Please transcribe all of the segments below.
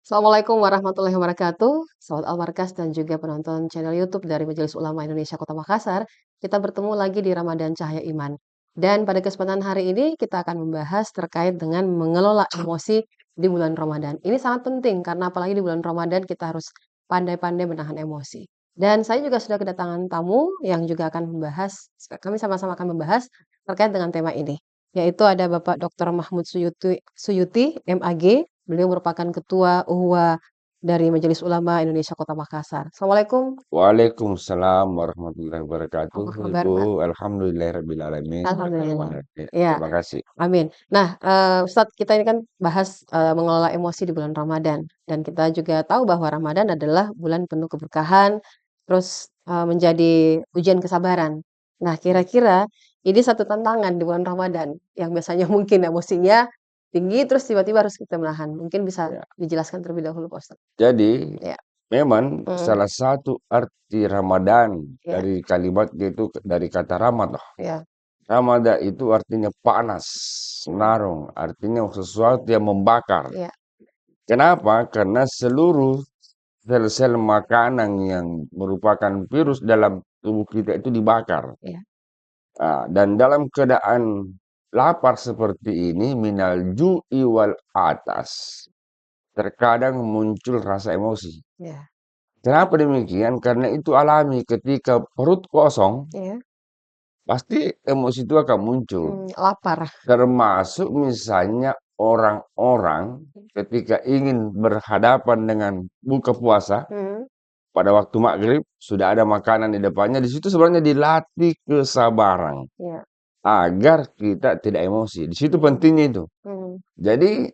Assalamualaikum warahmatullahi wabarakatuh. Sahabat Almarkas dan juga penonton channel YouTube dari Majelis Ulama Indonesia Kota Makassar. Kita bertemu lagi di Ramadan Cahaya Iman. Dan pada kesempatan hari ini kita akan membahas terkait dengan mengelola emosi di bulan Ramadan. Ini sangat penting karena apalagi di bulan Ramadan kita harus pandai-pandai menahan emosi. Dan saya juga sudah kedatangan tamu yang juga akan membahas, kami sama-sama akan membahas terkait dengan tema ini. Yaitu ada Bapak Dr. Mahmud Suyuti, MAG. Beliau merupakan Ketua UHWA dari Majelis Ulama Indonesia Kota Makassar. Assalamualaikum, Waalaikumsalam warahmatullahi wabarakatuh, apa kabar, Ibu. Pak? Alhamdulillahirrabbilalamin. Alhamdulillah. Oke, Ya, terima kasih. amin. Nah, Ustadz, kita ini kan bahas mengelola emosi di bulan Ramadan, dan kita juga tahu bahwa Ramadan adalah bulan penuh keberkahan, terus menjadi ujian kesabaran. Nah, kira-kira ini satu tantangan di bulan Ramadan yang biasanya mungkin emosinya tinggi, terus tiba-tiba harus kita menahan. Mungkin bisa Ya, dijelaskan terlebih dahulu, Pak Ustadz. jadi Ya, memang mhm, salah satu arti Ramadan ya, dari kalimat itu dari kata Ramadan. ya, Ramadan itu artinya panas, senarung, artinya sesuatu yang membakar. ya, Kenapa? Karena seluruh sel-sel makanan yang merupakan virus dalam tubuh kita itu dibakar. ya, Dan dalam keadaan lapar seperti ini, minal ju'i wal atas, terkadang muncul rasa emosi. ya, Kenapa demikian? Karena itu alami. Ketika perut kosong, ya, pasti emosi itu akan muncul. lapar. Termasuk misalnya orang-orang ketika ingin berhadapan dengan buka puasa, Mhm, pada waktu maghrib sudah ada makanan di depannya. Di situ sebenarnya dilatih kesabaran ya, agar kita tidak emosi. Di situ mhm, pentingnya itu. mhm, Jadi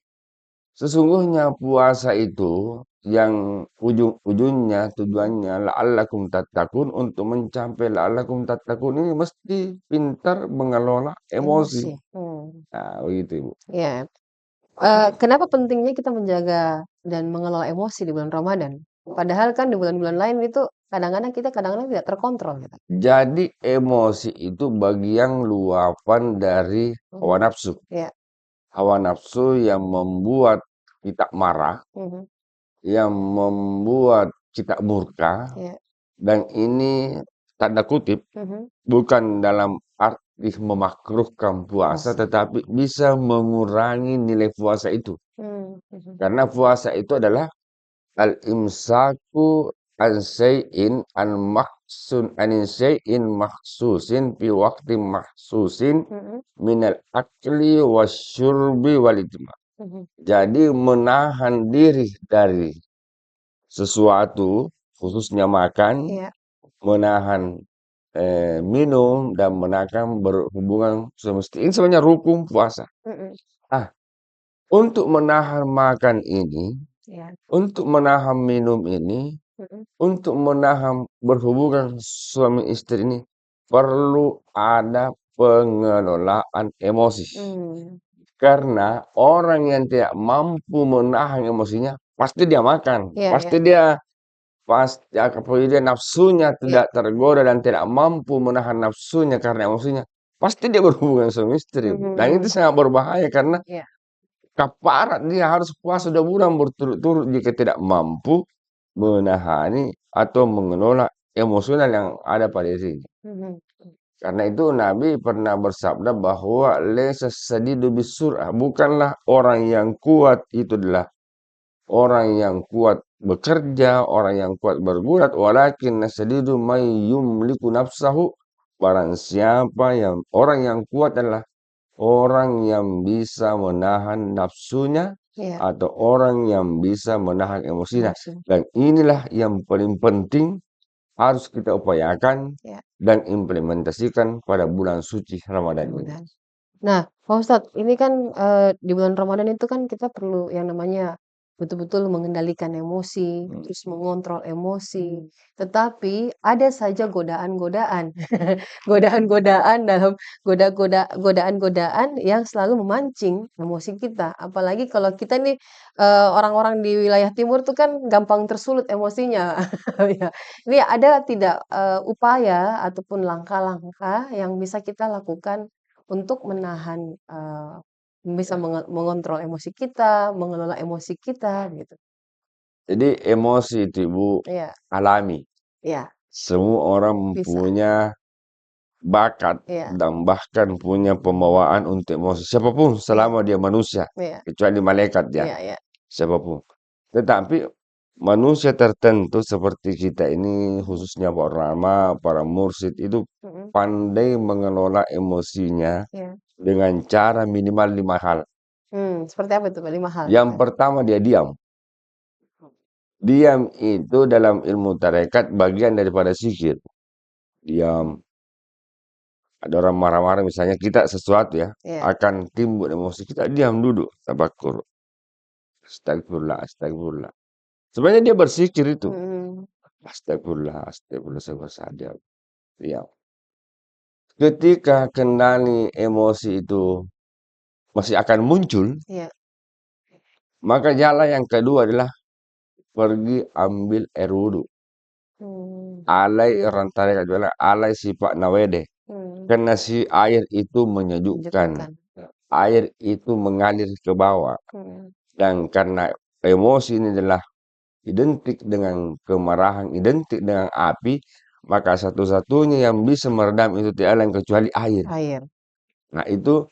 sesungguhnya puasa itu yang ujung-ujungnya tujuannya la'allakum tattaqun, untuk mencapai la'allakum tattaqun ini mesti pintar mengelola emosi. emosi, Nah, begitu Ibu. ya. Kenapa pentingnya kita menjaga dan mengelola emosi di bulan Ramadan? Padahal kan di bulan-bulan lain itu kadang-kadang tidak terkontrol gitu. Jadi emosi itu bagian luapan dari hawa Mhm, nafsu. ya, Hawa nafsu yang membuat kita marah, mhm, yang membuat kita murka, ya, dan ini tanda kutip mhm, bukan dalam arti memakruhkan puasa, puasa. tetapi bisa mengurangi nilai puasa itu. Mhm, Karena puasa itu adalah al-imsaku an syai'in an mahsun an syai'in mahsusin fi waqtin mahsusin mhm, minal akli wasyurbi wal ijma. mhm, Jadi menahan diri dari sesuatu, khususnya makan, iya, menahan minum dan menahan berhubungan semesti. Ini sebenarnya rukun puasa. mhm, Ah, untuk menahan makan ini, iya, untuk menahan minum ini, mhm, untuk menahan berhubungan suami istri ini, perlu ada pengelolaan emosi. mmm, Karena orang yang tidak mampu menahan emosinya, pasti dia makan, iya, iya, pasti apabila dia nafsunya iya, tidak tergoda dan tidak mampu menahan nafsunya karena emosinya, pasti dia berhubungan suami istri. mhm, Dan itu mhm, sangat berbahaya karena iya, kafarat dia harus puasa 2 bulan berturut-turut jika tidak mampu menahani atau mengelola emosional yang ada pada dirinya. mhm, Karena itu Nabi pernah bersabda bahwa laisa sadidu bisur'ah, bukanlah orang yang kuat itu adalah orang yang kuat bekerja, orang yang kuat bergulat, walakin nasadidu may yumliku nafsahu. Barang siapa yang orang yang kuat adalah orang yang bisa menahan nafsunya iya, atau orang yang bisa menahan emosinya. nafsu, Dan inilah yang paling penting harus kita upayakan iya, dan implementasikan pada bulan suci Ramadan ini. Ramadan. Nah, Pak Ustadz, ini kan, di bulan Ramadan itu kan kita perlu yang namanya betul-betul mengendalikan emosi, Hmm. terus mengontrol emosi, tetapi ada saja godaan-godaan, godaan-godaan dalam godaan-godaan yang selalu memancing emosi kita. Apalagi kalau kita nih, orang-orang di wilayah timur tuh kan gampang tersulut emosinya. Ya. Ini ada tidak, upaya ataupun langkah-langkah yang bisa kita lakukan untuk menahan, bisa Ya. mengontrol emosi kita, mengelola emosi kita gitu. Jadi emosi itu Ibu Iya, alami. iya, Semua orang bisa. mempunyai bakat Iya, dan bahkan punya pembawaan untuk emosi. Siapapun iya, selama dia manusia, iya, kecuali malaikat ya, iya, iya. siapapun. Tetapi manusia tertentu seperti kita ini, khususnya para ulama, para mursyid itu Mhm, pandai mengelola emosinya iya. dengan cara minimal 5 hal. Seperti apa itu, Pak? 5 hal Yang misalnya? pertama dia diam. Diam itu dalam ilmu tarekat bagian daripada sihir. Diam. Ada orang marah-marah misalnya kita sesuatu ya, Iya. akan timbul emosi. Kita diam duduk, tabakur. Astagfirullah, astagfirullah. Sebenarnya dia bersikir itu. Mhm, Astagfirullah, astagfirullah, sebesar dia. Diam. Ketika kendali emosi itu masih akan muncul, iya. maka jalan yang kedua adalah pergi ambil air wudhu. Mmm, Alai orang tarekat bilang, alai sifat nawede. mmm, Karena si air itu menyejukkan. menyejukkan. Air itu mengalir ke bawah. Mhm, Dan karena emosi ini adalah identik dengan kemarahan, identik dengan api, maka satu-satunya yang bisa meredam itu tiada lain kecuali air. air. Nah itu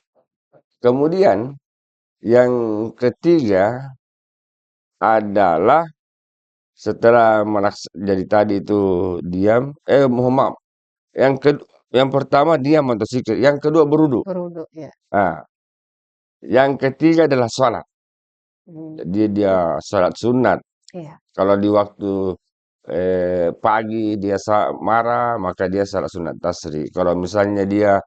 kemudian yang ketiga adalah setelah jadi tadi itu diam, mohon maaf, yang yang pertama diam atau zikir, yang kedua berwudu. Berwudu, iya. Nah, yang ketiga adalah sholat. Mmm, Jadi dia sholat sunat. iya. Kalau di waktu pagi dia marah, maka dia salat sunat tasri. Kalau misalnya dia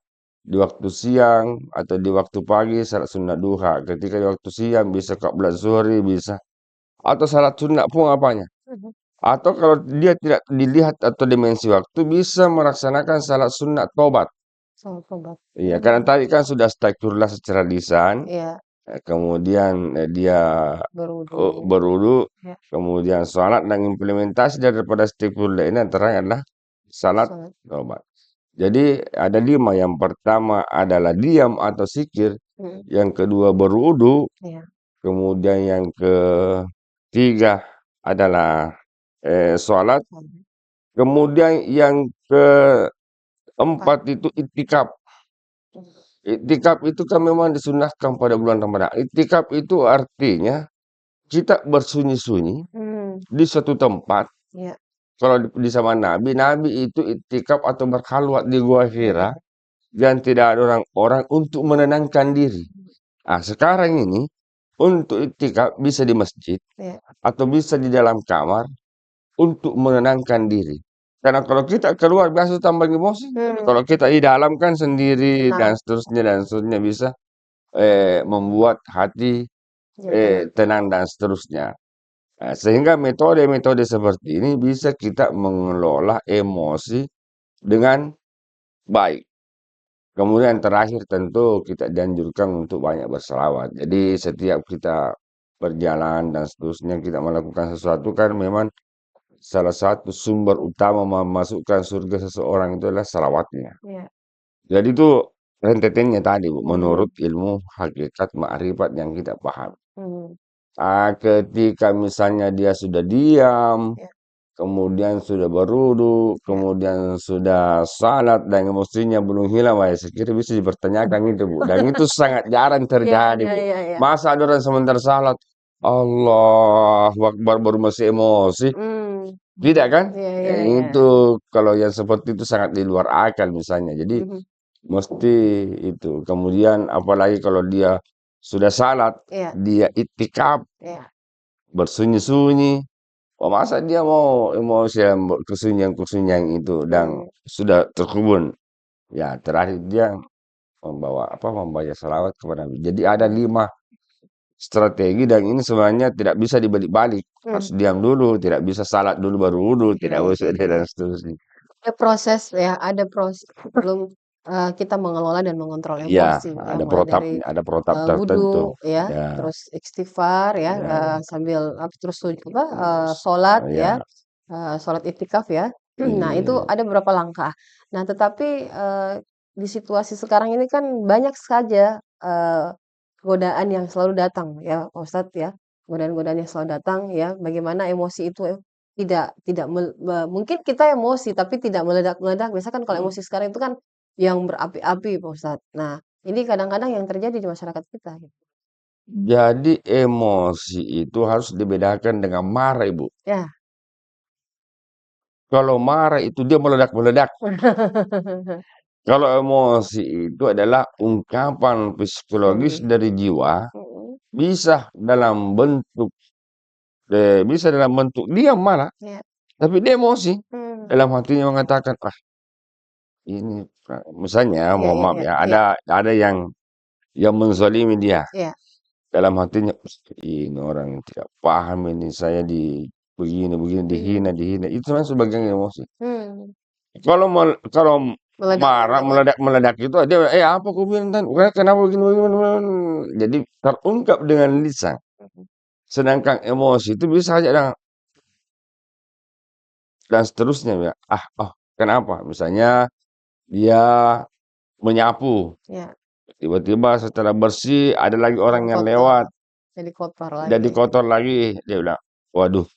di waktu siang atau di waktu pagi salat sunat duha. Ketika di waktu siang bisa qabla zuhri bisa. Atau salat sunat pun apanya. Mhm, Atau kalau dia tidak dilihat atau dimensi waktu bisa melaksanakan salat sunat tobat. sama tobat. Iya, karena Mmm, tadi kan sudah astagfirullah secara lisan, iya. kemudian dia Berwudu, berwudu, iya. kemudian sholat dan implementasi daripada astagfirullah ini antara adalah salat Salat. tobat. Jadi ada 5, yang pertama adalah diam atau zikir, Mhm, yang kedua berwudu, iya. kemudian yang ketiga adalah sholat, Salat. kemudian yang Empat. keempat itu iktikaf. Mmm, Iktikaf itu kan memang disunahkan pada bulan Ramadan. Iktikaf itu artinya kita bersunyi-sunyi mmm, di suatu tempat. iya. Kalau di zaman Nabi, Nabi itu iktikaf atau berkhalwat di Gua Hira dan tidak ada orang-orang untuk menenangkan diri. Ah, sekarang ini untuk iktikaf bisa di masjid Iya. atau bisa di dalam kamar untuk menenangkan diri. Karena kalau kita keluar biasa tambah emosi. Mmm, Kalau kita di dalam kan sendiri tenang, dan seterusnya bisa membuat hati jadi tenang. tenang dan seterusnya. Nah, sehingga metode-metode seperti ini bisa kita mengelola emosi dengan baik. Kemudian terakhir tentu kita dianjurkan untuk banyak berselawat. Jadi setiap kita berjalan dan seterusnya kita melakukan sesuatu kan memang salah satu sumber utama memasukkan surga seseorang itu adalah salawatnya. Iya. Jadi itu rentetannya tadi Bu, Mhm, menurut ilmu hakikat ma'rifat yang kita paham. mhm, Ketika misalnya dia sudah diam, iya, kemudian sudah berwudu, iya. kemudian sudah salat dan emosinya belum hilang, wah saya kira bisa dipertanyakan itu, Bu. Dan itu sangat jarang Iya, terjadi, iya, Bu. iya, iya. Masa ada orang sebentar salat, Allahu Akbar baru masih emosi, Mmm, tidak kan? iya, iya, iya. Itu kalau yang seperti itu sangat di luar akal misalnya. Jadi Mhm, mesti itu. Kemudian apalagi kalau dia sudah salat, iya, dia iktikaf, iya. bersunyi-sunyi. Oh, masa dia mau emosi yang kesunyian-kesunyian itu dan Mmm, sudah terhubung. Ya, terakhir dia membaca selawat kepada Nabi. Jadi ada mhm, 5 strategi dan ini sebenarnya tidak bisa dibalik-balik. Harus mmm, diam dulu, tidak bisa salat dulu baru wudu, tidak baik. bisa dan seterusnya. Ada proses ya, ada sebelum, kita mengelola dan mengontrol Iya, emosi ya, mulai dari, ada protap tertentu. wudu ya, Ya, terus istighfar ya, ya, ya. sambil terus sholat ya, Ya, sholat iktikaf ya. Nah, iya, itu iya. ada beberapa langkah. Nah, tetapi, di situasi sekarang ini kan banyak saja, godaan yang selalu datang ya, Pak Ustadz ya. godaan-godaan yang selalu datang ya, bagaimana emosi itu tidak mungkin kita emosi tapi tidak meledak-meledak. Biasa kan kalau emosi sekarang itu kan yang berapi-api, Pak Ustadz. Nah, ini kadang-kadang yang terjadi di masyarakat kita gitu. Jadi emosi itu harus dibedakan dengan marah, Ibu. Ya. Kalau marah itu dia meledak-meledak. Kalau emosi itu adalah ungkapan psikologis Mhm, dari jiwa, mhm, bisa dalam bentuk bisa dalam bentuk diam malah, iya, tapi dia emosi. mmm, Dalam hatinya mengatakan, "Ah, ini," misalnya iya mohon iya maaf iya ya, iya ada yang menzalimi dia. iya, Dalam hatinya, "Ini orang tidak paham ini, saya begini-begini, dihina mmm, dihina." Itu kan sebagian emosi. mmm, Kalau marah, meledak-meledak ya? meledak-meledak itu dia, apa kau bilang tadi? Kenapa begini begini begini?" Jadi terungkap dengan lisan. Mhm, Sedangkan emosi itu bisa saja dan seterusnya ya. Oh, kenapa? Misalnya dia menyapu, iya, tiba-tiba setelah bersih ada lagi orang yang kotor, lewat, jadi kotor jadi lagi. kotor lagi. Dia bilang, "Waduh."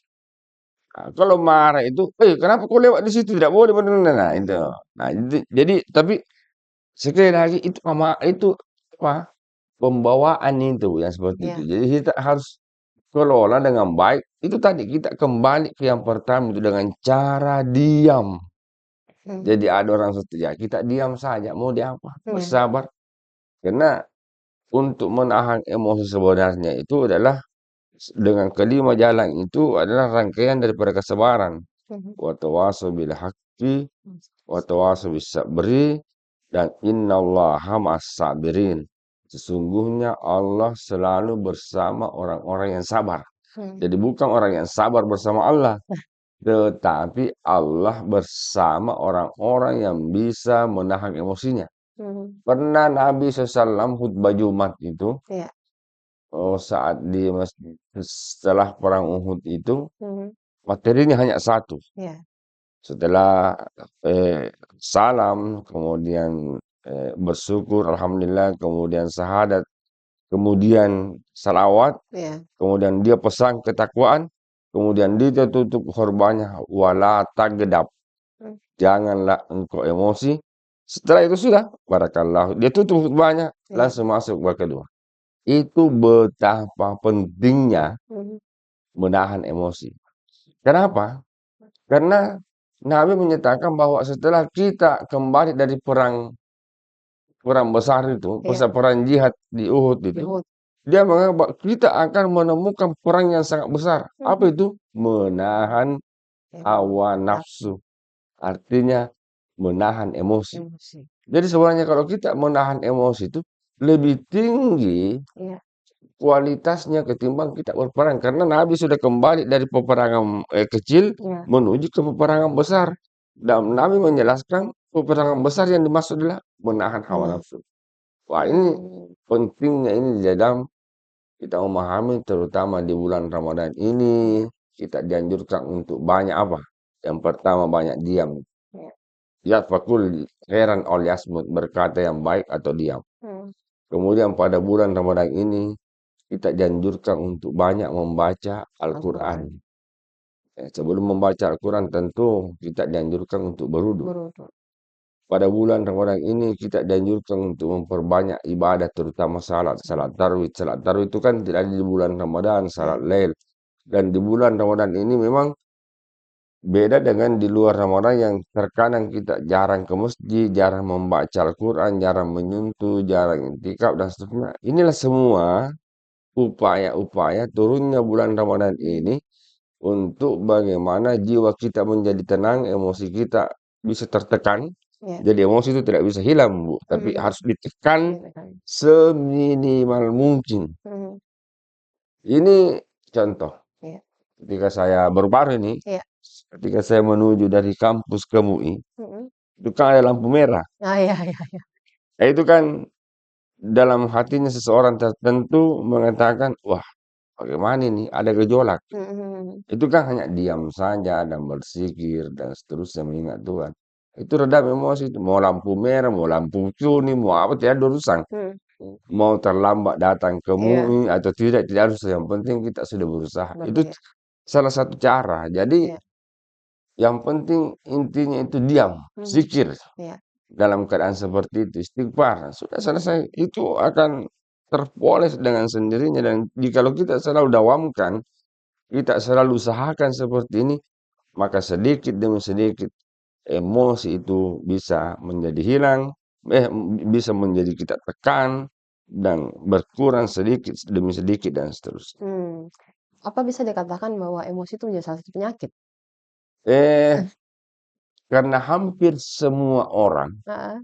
Kalau marah itu, kenapa kau lewat di situ? Tidak boleh." Nah, itu. Mhm, Nah, jadi tapi sekali lagi itu itu apa? Pembawaan itu yang seperti itu. iya, Jadi kita harus kelola dengan baik. Itu tadi kita kembali ke yang pertama itu dengan cara diam. mhm, Jadi ada orang seperti ya kita diam saja, mau diapa? iya, Bersabar. Karena untuk menahan emosi sebenarnya itu adalah dengan kelima jalan itu adalah rangkaian daripada kesabaran. mhm, Wa tawasau bil haqqi mmm, wa tawasau bis sabri dan innallaha ma'as sabirin. Sesungguhnya Allah selalu bersama orang-orang yang sabar. mhm, Jadi bukan orang yang sabar bersama Allah, tetapi Allah bersama orang-orang yang bisa menahan emosinya. mhm, Pernah Nabi SAW khutbah Jumat itu, iya, saat di masjid setelah perang Uhud itu, mhm, materinya hanya satu. iya, Setelah, salam, kemudian, bersyukur alhamdulillah, kemudian syahadat, kemudian salawat, iya, kemudian dia pesan ketakwaan, kemudian dia tutup khutbahnya, "Wala taghdab." mmm, Janganlah engkau emosi. Setelah itu sudah, barakallahu. Dia tutup khutbahnya, iya, langsung masuk babak kedua. Itu betapa pentingnya mhm, menahan emosi. Kenapa? Karena Nabi menyatakan bahwa setelah kita kembali dari perang perang besar itu, iya, perang jihad di Uhud di itu, HUT, dia menganggap bahwa kita akan menemukan perang yang sangat besar. Apa mhm, itu? Menahan hawa nafsu, nafsu. Artinya menahan emosi. emosi, Jadi sebenarnya kalau kita menahan emosi itu lebih tinggi iya, kualitasnya ketimbang kita berperang. Karena Nabi sudah kembali dari peperangan kecil iya, menuju ke peperangan besar. Dan Nabi menjelaskan peperangan besar yang dimaksud adalah menahan hawa benar, nafsu. Wah ini mmm, pentingnya ini di dalam kita memahami terutama di bulan Ramadan ini iya, kita dianjurkan untuk banyak apa? Yang pertama banyak diam. iya, Ya fakul heran ol yasmut berkata yang baik atau diam. mhm, Kemudian pada bulan Ramadan ini kita dianjurkan untuk banyak membaca Al-Quran. Al-Quran, Sebelum membaca Al-Quran tentu kita dianjurkan untuk berwudu. berwudu, Pada bulan Ramadan ini kita dianjurkan untuk memperbanyak ibadah terutama salat, salat salat, tarawih. Salat tarawih itu kan tidak ada di bulan Ramadan, salat iya, lail. Dan di bulan Ramadan ini memang beda dengan di luar Ramadan yang terkadang kita jarang ke masjid, jarang membaca Al-Quran, jarang menyentuh, jarang intikaf dan seterusnya. Inilah semua upaya-upaya turunnya bulan Ramadan mhm, ini untuk bagaimana jiwa kita menjadi tenang, emosi kita bisa tertekan. iya, Jadi emosi itu tidak bisa hilang, Bu, tapi mhm, harus ditekan gitu kan, seminimal mungkin. mhm, Ini contoh, iya, ketika saya baru-baru ini, iya, ketika saya menuju dari kampus ke MUI, mhm, itu kan ada lampu merah. iya iya iya, Itu kan dalam hatinya seseorang tertentu mengatakan, "Wah, bagaimana ini? Ada gejolak." mhm mhm, Itu kan hanya diam saja dan berzikir dan seterusnya mengingat Tuhan. Itu redam emosi itu, mau lampu merah, mau lampu kuning, mau apa tidak ada urusan. mhm, mau terlambat datang ke Iya, MUI atau tidak harus, yang penting kita sudah berusaha. Itu berniat. salah satu cara. Jadi Iya, yang penting intinya itu diam, mhm, zikir iya, dalam keadaan seperti itu, istighfar, sudah selesai. Itu akan terpoles dengan sendirinya dan jikalau kita selalu dawamkan, kita selalu usahakan seperti ini, maka sedikit demi sedikit emosi itu bisa menjadi hilang, bisa menjadi kita tekan dan berkurang sedikit demi sedikit dan seterusnya. mmm. Apa bisa dikatakan bahwa emosi itu menjadi salah satu penyakit? Eh, karena hampir semua orang Heeh,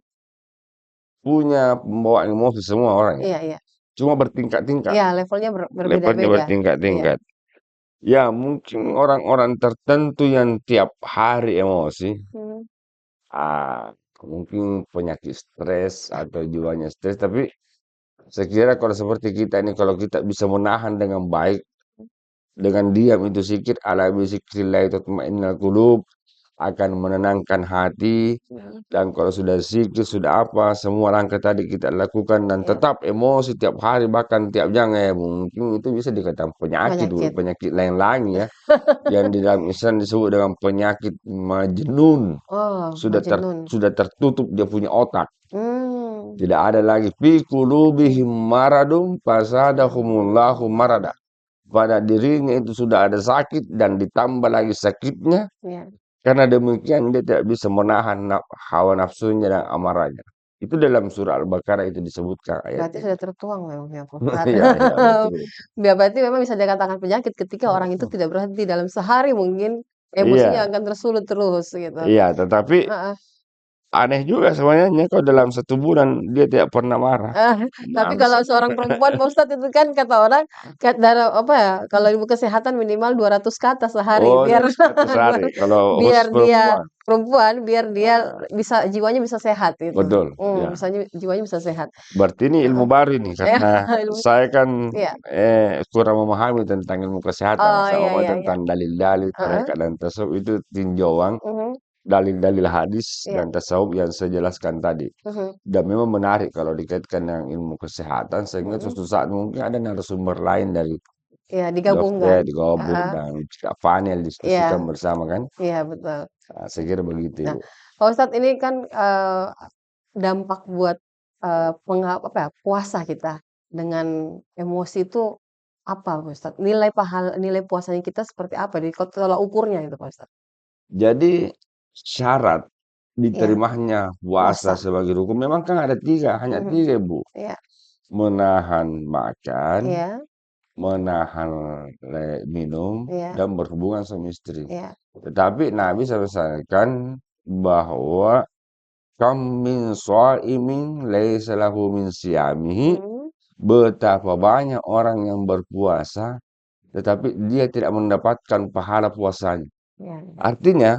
punya pembawaan emosi, semua orang ya, iya iya. cuma bertingkat-tingkat, Iya, levelnya levelnya berbeda-beda. Iya, bertingkat-tingkat. Ya mungkin orang-orang tertentu yang tiap hari emosi, mhm, ah, mungkin penyakit stres atau jiwanya stres, tapi saya kira kalau seperti kita ini, kalau kita bisa menahan dengan baik, dengan diam itu zikir, ala bizikrillah tatma'innul qulub, akan menenangkan hati, mhm, dan kalau sudah zikir, sudah apa, semua langkah tadi kita lakukan dan iya, tetap emosi tiap hari, bahkan tiap jam, mungkin itu bisa dikatakan penyakit, penyakit. penyakit lain lagi ya, yang di dalam Islam disebut dengan penyakit majnun. Oh, majnun. Sudah tertutup dia punya otak. Mmm, Tidak ada lagi fi qulubihim maradum fasadahumullahu marada. Pada dirinya itu sudah ada sakit dan ditambah lagi sakitnya. iya. Karena demikian dia tidak bisa menahan hawa nafsunya dan amarahnya. Itu dalam surah Al-Baqarah itu disebutkan ayat Berarti itu. sudah tertuang memang ya, Pak Ustad. Iya, iya, betul. Ya berarti memang bisa dikatakan penyakit ketika orang itu tidak berhenti dalam sehari mungkin emosinya Iya, akan tersulut terus gitu. iya, tetapi Heeh. aneh juga sebenarnya kalau dalam 1 bulan dia tidak pernah marah. Eh, tapi Males. kalau seorang perempuan Pak Ustadz itu kan kata orang dalam apa ya, kalau ilmu kesehatan minimal 200 kata sehari Oh, biar 200 sehari kalau biar khusus dia perempuan. perempuan, biar dia Ah, bisa jiwanya bisa sehat gitu. betul, ya. Jiwanya bisa sehat. Berarti ini ilmu Heeh. baru ini Iya, karena ilmu saya kan iya. kurang memahami tentang ilmu kesehatan, Oh, iya sama iya iya. tentang dalil-dalil Heeh. tarekat dan tasawuf itu tinjauan Mhm. dalil-dalil hadis Iya. dan tasawuf yang saya jelaskan tadi. Mhm. Dan memang menarik kalau dikaitkan dengan ilmu kesehatan, sehingga Mhm. suatu saat mungkin ada narasumber lain dari Iya, dokter digabungkan. digabung Heeh. dan kita panel diskusikan Iya bersama kan. iya, betul. Nah, saya kira begitu Nah, Ibu. Pak Ustadz ini kan, dampak buat, apa ya, puasa kita dengan emosi itu apa Pak Ustadz? Nilai puasanya kita seperti apa di tolak ukurnya itu Pak Ustadz? Jadi syarat Iya, diterimanya puasa puasa. sebagai rukun memang kan ada 3, hanya Mhm. 3 Bu. Iya Menahan makan, iya menahan minum, iya dan berhubungan suami istri. iya. Tetapi Nabi SAW bahwa kam min shaimin laisa lahu min siyamihi, Mhm. betapa banyak orang yang berpuasa tetapi dia tidak mendapatkan pahala puasanya. Iya iya. Artinya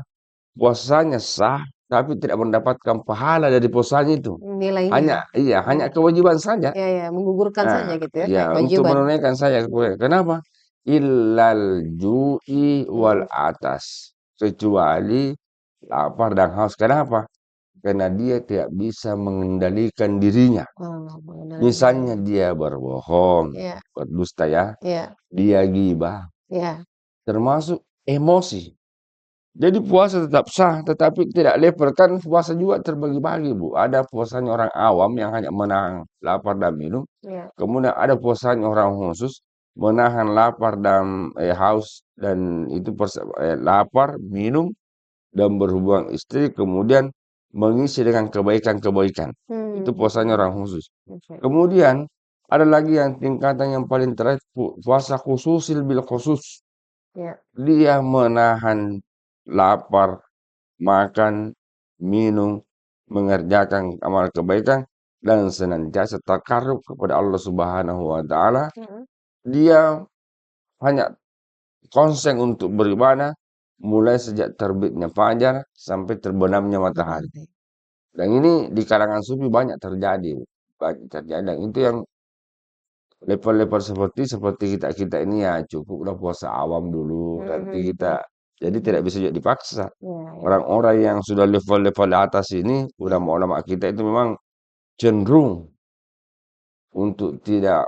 puasanya sah, tapi tidak mendapatkan pahala dari puasanya itu. Nilainya. Hanya Mmm, kewajiban saja. iya iya, menggugurkan saja Nah, gitu ya, kayak ya untuk kewajiban. menunaikan saja. Kenapa? Illal ju'i wal Mhm. atas. Kecuali lapar dan haus. Kenapa? Karena dia tidak bisa mengendalikan dirinya. Oh, mengenalnya. Misalnya dia berbohong, Iya berdusta ya, iya dia gibah, iya. termasuk emosi. Jadi puasa tetap sah, tetapi tidak level. Kan puasa juga terbagi-bagi, Bu. Ada puasanya orang awam yang hanya menahan lapar dan minum. Iya. Kemudian ada puasanya orang khusus menahan lapar dan haus dan itu lapar, minum dan berhubungan istri, kemudian mengisi dengan kebaikan-kebaikan. Itu puasanya orang khusus. Oke. Kemudian ada lagi yang tingkatan yang paling terakhir puasa khususil bil khusus. Iya. Dia menahan lapar, makan, minum, mengerjakan amal kebaikan, dan senantiasa takarrub kepada Allah Subhanahu wa taala. Mhm. Dia hanya konsen untuk beribadah mulai sejak terbitnya fajar sampai terbenamnya matahari. Matahari. Dan ini di kalangan sufi banyak terjadi, banyak terjadi. Dan itu yang level-level seperti kita ini ya cukuplah puasa awam dulu, nanti Mhm kita mhm. jadi tidak bisa juga dipaksa. Iya iya. Orang-orang yang sudah level-level atas ini, Iya ulama-ulama kita itu memang cenderung untuk tidak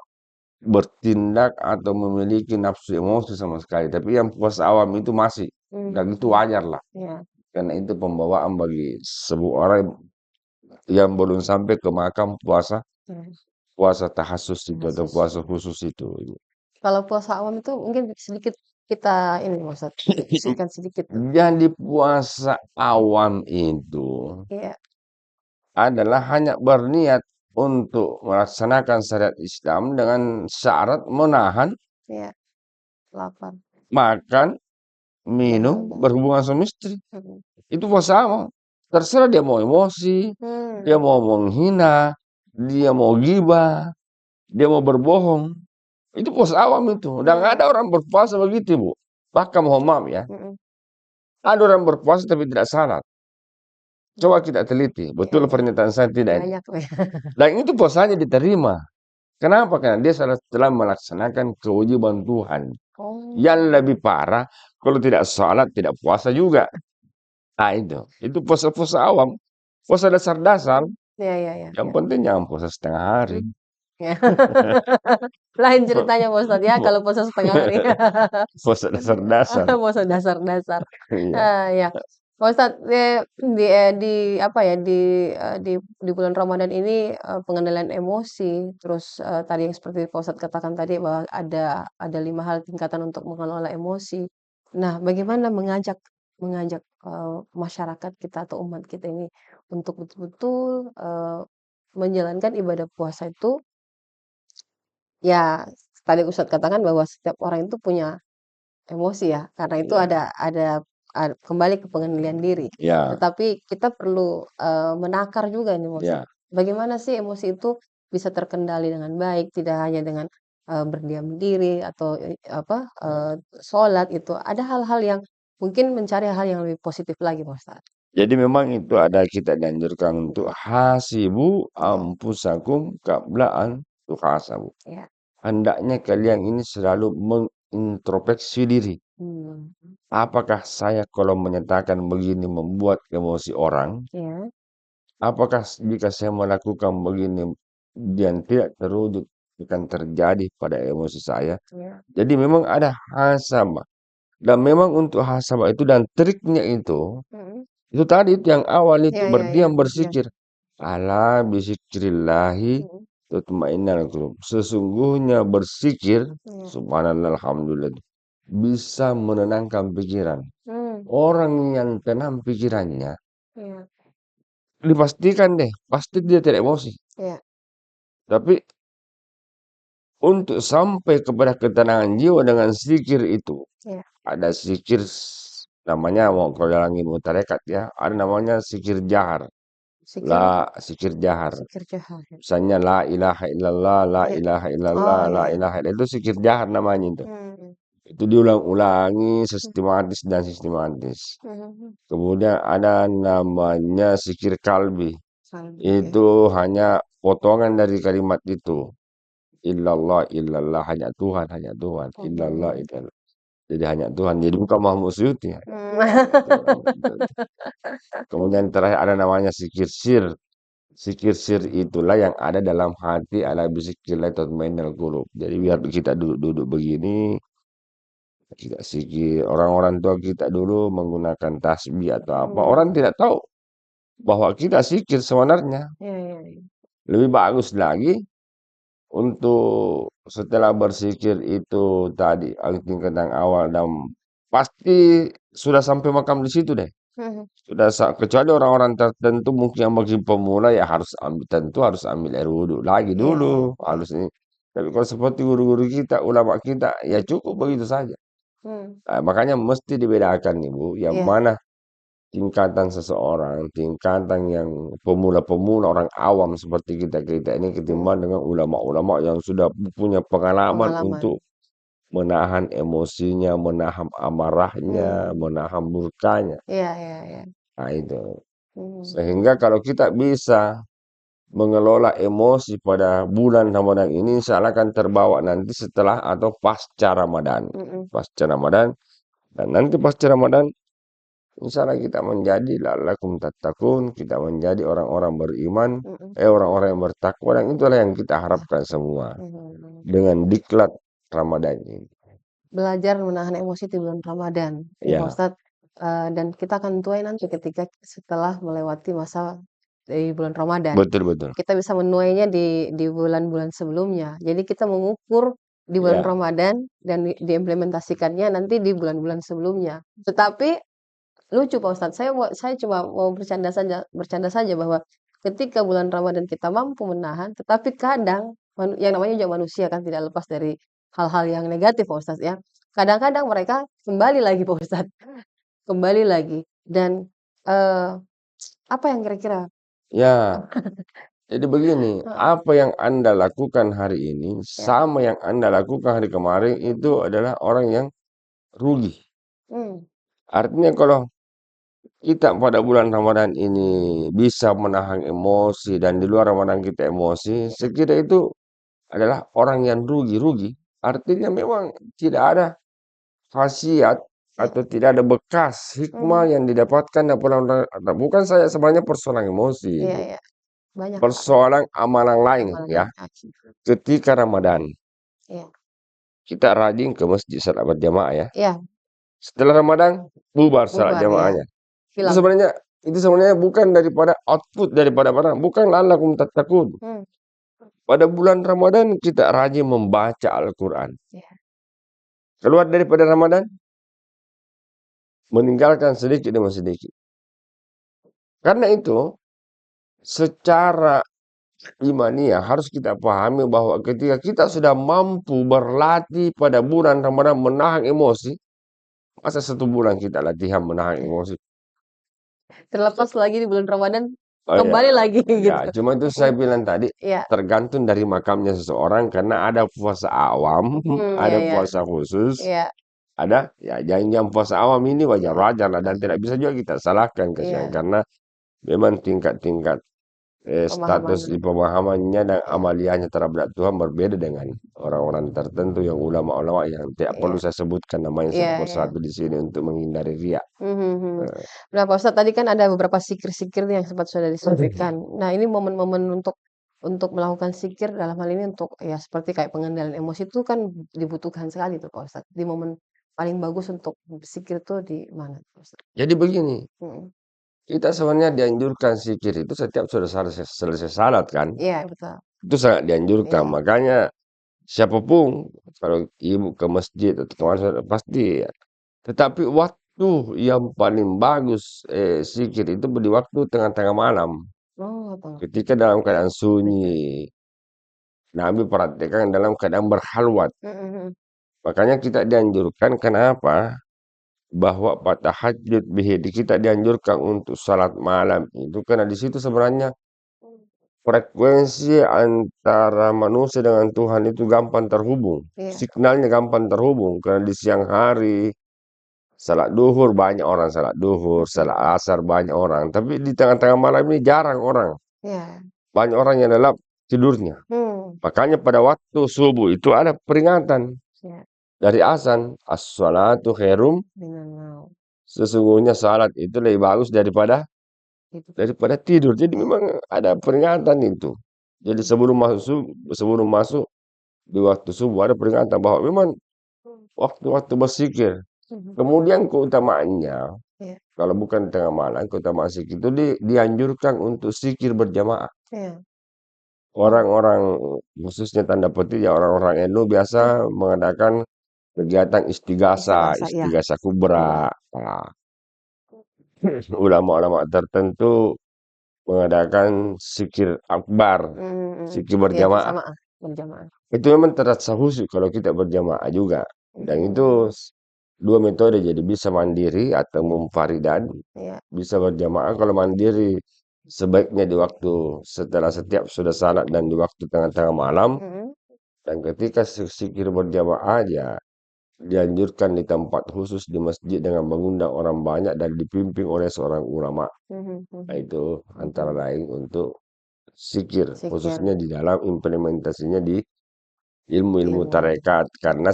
bertindak atau memiliki nafsu emosi sama sekali. Tapi yang puasa awam itu masih, dan itu wajar lah. Ya. Karena itu pembawaan bagi sebuah orang yang belum sampai ke makam puasa puasa tahasus itu atau puasa khusus itu. Kalau puasa awam itu mungkin sedikit kita ini Ustaz, singkat sedikit. Jadi puasa awam itu Iya, adalah hanya berniat untuk melaksanakan syariat Islam dengan syarat menahan iya, lapar. makan, Dan minum, haus. berhubungan suami istri. Mhm. Itu puasa awam. Terserah dia mau emosi, dia mau menghina, dia mau gibah, dia mau berbohong. Itu puasa awam itu. Dan ada orang berpuasa begitu, Bu. Bahkan mohon maaf ya, Mhm. ada orang berpuasa tapi tidak salat. Coba kita teliti, Iya, betul iya. pernyataan saya tidak ini. Banyak ya. Dan itu puasanya diterima. Kenapa? Karena dia telah melaksanakan kewajiban Tuhan. Oh. Yang lebih parah, kalau tidak salat, tidak puasa juga. Nah itu puasa-puasa awam. Puasa dasar-dasar, Iya, iya, iya, yang iya. penting jangan puasa setengah hari. Ya. Lain ceritanya Pak Ustadz ya kalau puasa setengah hari. Puasa dasar-dasar. Puasa dasar-dasar. Iya, Ya. Pak Ustadz, di apa ya, di bulan Ramadan ini, pengendalian emosi, terus, tadi yang seperti Pak Ustadz katakan tadi bahwa ada 5 hal tingkatan untuk mengelola emosi. Nah, bagaimana mengajak mengajak, masyarakat kita atau umat kita ini untuk betul-betul, menjalankan ibadah puasa itu. Ya, tadi Ustadz katakan bahwa setiap orang itu punya emosi ya, karena itu iya, kembali ke pengendalian diri. iya, Tetapi kita perlu, menakar juga nih maksud, iya. bagaimana sih emosi itu bisa terkendali dengan baik, tidak hanya dengan, berdiam diri atau, sholat itu. Ada hal-hal yang mungkin mencari hal yang lebih positif lagi Pak Ustadz. Jadi memang itu ada kita dianjurkan untuk hasibu Iya, ampusakum qabla an tuhasabu. iya. Hendaknya kalian ini selalu mengintrospeksi diri. Hmm. Apakah saya kalau menyatakan begini membuat emosi orang? Iya, Apakah jika saya melakukan begini dan tidak terwujud akan terjadi pada emosi saya? iya. Jadi memang ada hasabah. Dan memang untuk hasabah itu dan triknya Mhm. itu tadi itu yang awal itu Iya, iya, iya, berdiam iya. berzikir. Ala bizikrillahi Mhm. tatmainnal qulub. Sesungguhnya berzikir, Iya. subhanallah alhamdulillah, bisa menenangkan pikiran. Mmm. Orang yang tenang pikirannya, Iya, dipastikan deh, pasti dia tidak emosi. iya, Tapi untuk sampai kepada ketenangan jiwa dengan zikir itu, iya. ada zikir namanya mau kalau dalam ilmu tarekat ya, ada namanya zikir jahar. Zikir apa? Zikir jahar. Zikir jahar ya? Misalnya la ilaha illallah, la Iya. ilaha illallah, Oh, iya, la iya. ilaha illallah, itu zikir jahar namanya itu. Mmm. Itu diulang-ulangi Mmm. sistematis dan sistematis. Mhm, mhm. Kemudian ada namanya zikir kalbi. Salib ya. Itu hanya potongan dari kalimat itu. Illallah, illallah, hanya Tuhan, hanya Tuhan. Illallah, Oh. illallah. Jadi hanya Tuhan. Jadi bukan Muhammad Suyuti. Hanya Tuhan, hanya Mmm. Tuhan, hanya Tuhan. Kemudian terakhir ada namanya zikir sir. Zikir sir itulah yang ada dalam hati ala bizikrillah tatmainnul qulub. Jadi biar kita duduk-duduk begini, kita zikir. Orang-orang tua kita dulu menggunakan tasbih atau apa. Orang Mmm. tidak tahu bahwa kita zikir sebenarnya. Iya, iya, iya. Lebih bagus lagi untuk setelah berzikir itu tadi tingkatan awal dan pasti sudah sampai makam di situ deh. Mhm. Sudah kecuali orang-orang tertentu mungkin yang bagi pemula ya harus ambil air wudhu lagi Iya, iya, dulu, iya. harus ini. Tapi kalau seperti guru-guru kita, ulama kita, ya cukup begitu saja. Mmm. Nah, makanya mesti dibedakan nih Bu, yang Iya. mana tingkatan seseorang, tingkatan yang pemula-pemula, orang awam seperti kita-kita ini Mhm. ketimbang dengan ulama-ulama yang sudah punya pengalaman Pengalaman. untuk menahan emosinya, menahan amarahnya, Mmm. menahan murkanya. Iya, iya, iya. Nah itu. Mmm. Sehingga kalau kita bisa mengelola emosi pada bulan Ramadan ini, insya Allah akan terbawa nanti setelah atau pasca Ramadan. Mhm. Pasca Ramadan, dan nanti pasca Ramadan Insya Allah kita menjadi la'allakum tattaqun, kita menjadi orang-orang beriman, Mhm. orang-orang yang bertakwa, dan itulah yang kita Iya. harapkan semua Mhm. dengan diklat Ramadan ini. Belajar menahan emosi di bulan Ramadan, ya Pak Ya, Ustadz, dan kita akan tuai nanti ketika setelah melewati masa di bulan Ramadan. betul betul. Kita bisa menuainya di bulan-bulan sebelumnya. Jadi kita mengukur di bulan Ya, Ramadan dan diimplementasikannya nanti di bulan-bulan sebelumnya. Tetapi lucu Pak Ustadz, saya cuma mau bercanda saja bahwa ketika bulan Ramadan kita mampu menahan, tetapi kadang yang namanya juga manusia kan tidak lepas dari hal-hal yang negatif Pak Ustadz ya. Kadang-kadang mereka kembali lagi Pak Ustadz, kembali lagi. Dan eh, apa yang kira-kira? ya. Jadi begini, Heeh, apa yang Anda lakukan hari ini ya. sama yang Anda lakukan hari kemarin itu adalah orang yang rugi. Hmm, Artinya kalau kita pada bulan Ramadan ini bisa menahan emosi dan di luar Ramadan kita emosi, ya, sekira itu adalah orang yang rugi-rugi. Artinya memang tidak ada khasiat ya. atau tidak ada bekas hikmah Mhm, yang didapatkan dari bulan Ramadan. Bukan saya sebenarnya persoalan emosi iya ini. ya. Banyak Pak. Persoalan amalan lain Amalan ya. yang kaki. Ketika Ramadan Ya, kita rajin ke masjid salat berjamaah ya. ya, Setelah Ramadan bubar salat bubar ya. jamaahnya. Itu Hilang. sebenarnya itu sebenarnya bukan daripada output daripada mana, bukan la'allakum tattaqun. Hmm, Pada bulan Ramadan kita rajin membaca Al-Quran. ya. Keluar daripada Ramadan, meninggalkan sedikit demi sedikit. Karena itu, secara imaniah harus kita pahami bahwa ketika kita sudah mampu berlatih pada bulan Ramadan menahan emosi, masa 1 bulan kita latihan menahan emosi? Terlepas lagi di bulan Ramadan, Oh ya, kembali lagi ya, gitu. cuma itu saya bilang tadi, Iya, tergantung dari makamnya seseorang karena ada puasa awam, iya ada iya, puasa khusus, iya, ada ya jangan puasa awam ini iya, wajar-wajar lah dan tidak bisa juga kita salahkan kasihan iya, karena memang tingkat-tingkat status pemahaman, di pemahamannya dan iya, amaliyahnya terhadap Tuhan berbeda dengan orang-orang tertentu yang ulama-ulama yang tidak perlu iya, saya sebutkan namanya iya, satu iya. persatu di sini untuk menghindari riak. Mhm, mhm. Eh, Nah, Pak Ustadz tadi kan ada beberapa zikir-zikir nih yang sempat sudah disampaikan. Nah, ini momen-momen untuk melakukan zikir dalam hal ini untuk ya seperti kayak pengendalian emosi itu kan dibutuhkan sekali tuh Pak Ustadz. Di momen paling bagus untuk zikir tuh di mana Pak Ustadz? Jadi begini, Mhm. kita sebenarnya dianjurkan zikir itu setiap sudah selesai salat kan, Iya, betul. itu sangat dianjurkan. Iya, Makanya siapapun kalau ibu ke masjid atau ke mana pasti ya. Tetapi waktu yang paling bagus zikir itu di waktu tengah-tengah malam. oh, tengah. Ketika dalam keadaan sunyi. Nabi praktekkan dalam keadaan berkhalwat. Mhm, mhm. Makanya kita dianjurkan kenapa? Bahwa tahajud kita dianjurkan untuk salat malam itu karena di situ sebenarnya frekuensi antara manusia dengan Tuhan itu gampang terhubung. Iya, Signalnya gampang terhubung karena di siang hari salat duhur banyak orang salat duhur, mhm, salat asar banyak orang. Tapi di tengah-tengah malam ini jarang orang. iya, Banyak orang yang lelap tidurnya. hmm, Makanya pada waktu subuh itu ada peringatan iya, dari azan, as-shalatu khairum, dengan mau, sesungguhnya salat itu lebih bagus daripada gitu. daripada tidur. Jadi Iya, memang ada peringatan itu. Jadi mhm, sebelum masuk di waktu subuh ada peringatan bahwa memang waktu-waktu berzikir. mhm, Kemudian keutamaannya, iya, kalau bukan tengah malam, keutamaan zikir itu dianjurkan untuk zikir berjamaah. iya, oh, Orang-orang khususnya tanda petik ya orang-orang NU biasa mhm, mengadakan kegiatan istigasa, istighosa, iya, istigasa iya, kubra. Nah, ulama-ulama tertentu mengadakan zikir akbar, mhm, mhm, zikir iya berjamaah. bersama, berjamaah, Itu memang terasa khusyuk kalau kita berjamaah juga. Dan itu mhm, 2 metode, jadi bisa mandiri atau iya, munfaridan, iya, bisa berjamaah. Kalau mandiri sebaiknya di waktu setelah setiap sudah salat dan di waktu tengah-tengah malam. mhm, Dan ketika zikir berjamaah ya dianjurkan di tempat khusus di masjid dengan mengundang orang banyak dan dipimpin oleh seorang ulama. mhm, Nah, mhm, itu antara mhm, lain untuk zikir, zikir, khususnya di dalam implementasinya di ilmu-ilmu ilmu, tarekat. Karena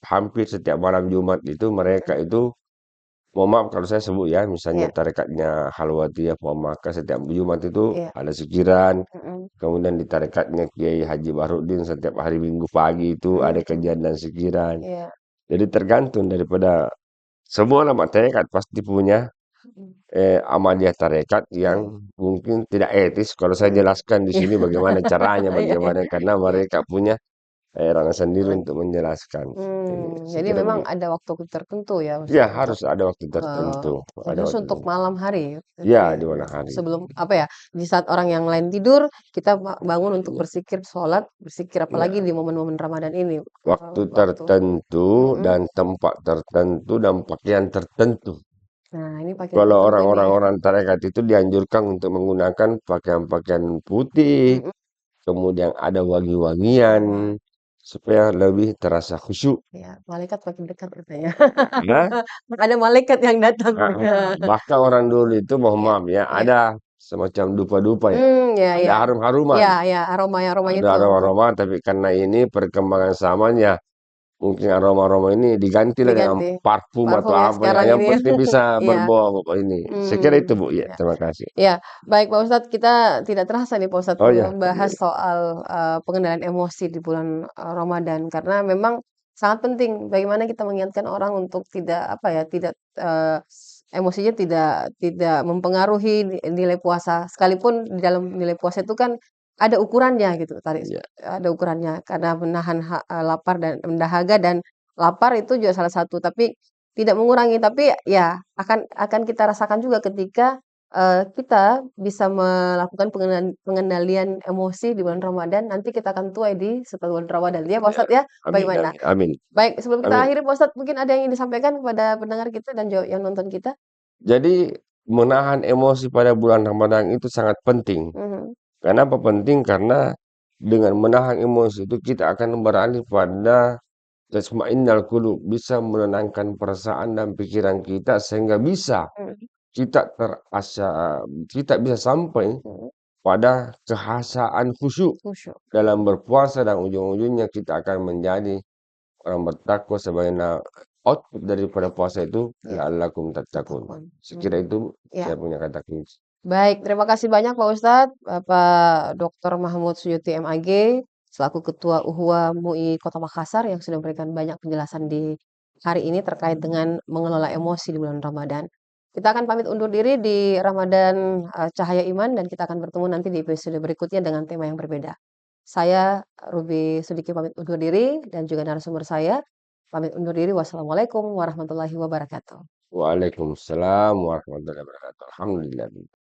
hampir setiap malam Jumat itu mereka mhm, itu mohon maaf kalau saya sebut ya, misalnya Iya, tarekatnya Khalwatiyah Muhammadiyah setiap Jumat itu iya, ada zikiran, mhm, kemudian di tarekatnya Kiai Haji Bahrudin setiap hari Minggu pagi itu ada mhm, kajian dan zikiran. iya, Jadi tergantung daripada semua nama tarekat pasti punya mhm, amaliyah tarekat iya, yang mungkin tidak etis kalau saya mhm, jelaskan di iya, sini bagaimana caranya, iya, iya, bagaimana karena iya, mereka punya ranah sendiri baik, untuk menjelaskan. Ini saya jadi kira memang begitu. ada waktu tertentu ya Ya Ustadz untuk, harus ada waktu eee, tertentu, ada khusus waktu untuk tertentu. malam hari itu Ya ya, di malam hari. sebelum apa ya, di saat orang yang lain tidur, kita bangun untuk Ya, berzikir, sholat, berzikir apalagi ya. di momen-momen Ramadan ini, Waktu waktu tertentu mhm, dan tempat tertentu dan pakaian tertentu. nah ini pakaian Kalau tertentu ini ya, orang-orang tarekat itu dianjurkan untuk menggunakan pakaian-pakaian putih, mhm, kemudian ada wangi-wangian, iya. supaya lebih terasa khusyuk. Iya, malaikat makin dekat katanya. Ya, Ada malaikat yang datang. bahkan orang dulu itu mohon Iya, maaf ya, iya. ada semacam dupa-dupa ya, Ya, ada ya. harum-haruman, Iya, iya, aromanya ada itu untuk aroma-aroma, tapi karena ini perkembangan zamannya mungkin aroma-aroma ini digantilah dengan diganti. parfum atau Parfum ya apa ya, sekarang yang ini ya. penting bisa Iya. berbau ini. Saya kira itu Bu, ya Ya. terima kasih. Ya, baik Pak Ustadz, kita tidak terasa nih Pak Ustadz Oh ya, membahas soal pengendalian emosi di bulan Ramadan karena memang sangat penting bagaimana kita mengingatkan orang untuk tidak apa ya, tidak emosinya tidak mempengaruhi nilai puasa. Sekalipun di dalam nilai puasa itu kan ada ukurannya gitu tadi ya, ada ukurannya karena menahan lapar dan dahaga dan lapar itu juga salah satu tapi tidak mengurangi tapi ya akan kita rasakan juga ketika kita bisa melakukan pengendalian emosi di bulan Ramadan, nanti kita akan tuai di setelah bulan Ramadan, ya Pak ya. Ustadz ya? Amin, Bagaimana? amin, amin, Baik, sebelum kita amin. akhiri Pak Ustadz, mungkin ada yang ingin disampaikan kepada pendengar kita dan yang nonton kita? Jadi menahan emosi pada bulan Ramadan itu sangat penting. Mhm, Kenapa penting? Karena dengan menahan emosi itu kita akan beralih pada tatma'innal qulub, bisa menenangkan perasaan dan pikiran kita sehingga bisa mhm, kita terasa kita bisa sampai mhm, pada kehasaan khusyuk khusyuk, dalam berpuasa dan ujung-ujungnya kita akan menjadi orang bertakwa sebagaimana output daripada puasa itu ya, la'allakum tattaqun. betul. Sekira itu Ya. saya punya kata kunci. Baik, terima kasih banyak Pak Ustadz, Bapak Dr. Mahmud Suyuti MAG, selaku Ketua UHWA MUI Kota Makassar yang sudah memberikan banyak penjelasan di hari ini terkait dengan mengelola emosi di bulan Ramadan. Kita akan pamit undur diri di Ramadan Cahaya Iman dan kita akan bertemu nanti di episode berikutnya dengan tema yang berbeda. Saya Ruby Sudiki pamit undur diri dan juga narasumber saya pamit undur diri. Wassalamualaikum warahmatullahi wabarakatuh. Waalaikumsalam warahmatullahi wabarakatuh. Alhamdulillah.